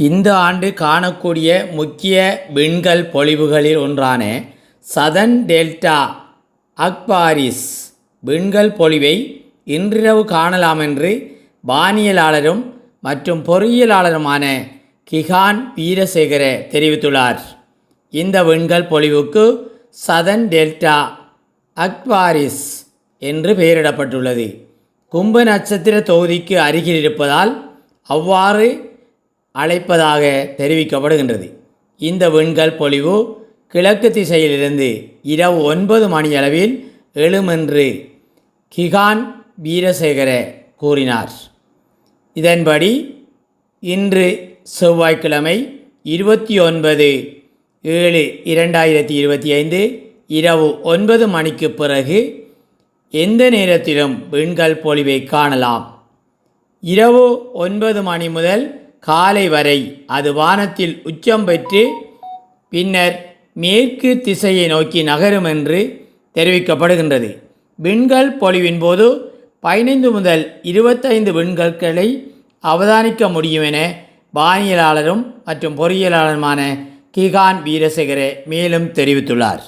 இந்த ஆண்டு காணக்கூடிய முக்கிய விண்கல் பொழிவுகளில் ஒன்றான சதன் டெல்டா அக்பாரிஸ் விண்கல் பொழிவை இன்றிரவு காணலாம் என்று வானியலாளரும் மற்றும் பொறியியலாளருமான கிஹான் வீரசேகர தெரிவித்துள்ளார். இந்த விண்கல் பொழிவுக்கு சதன் டெல்டா அக்பாரிஸ் என்று பெயரிடப்பட்டுள்ளது. கும்ப நட்சத்திர தொகுதிக்கு அருகில் இருப்பதால் அவ்வாறு அழைப்பதாக தெரிவிக்கப்படுகின்றது. இந்த விண்கல் பொழிவு கிழக்கு திசையிலிருந்து இரவு 9 மணியளவில் எழும் என்று கிஹான் வீரசேகர கூறினார். இதன்படி இன்று செவ்வாய்க்கிழமை 29/7/2025 இரவு 9 மணிக்கு பிறகு எந்த நேரத்திலும் விண்கல் பொழிவை காணலாம். இரவு 9 மணி முதல் காலை வரை அது வானத்தில் உச்சம் பெற்று பின்னர் மேற்கு திசையை நோக்கி நகரும் என்று தெரிவிக்கப்படுகின்றது. விண்கல் பொழிவின் போது 15 முதல் 25 விண்கற்களை அவதானிக்க முடியும் என வானியலாளரும் மற்றும் பொறியியலாளருமான கிஹான் வீரசேகர மேலும் தெரிவித்துள்ளார்.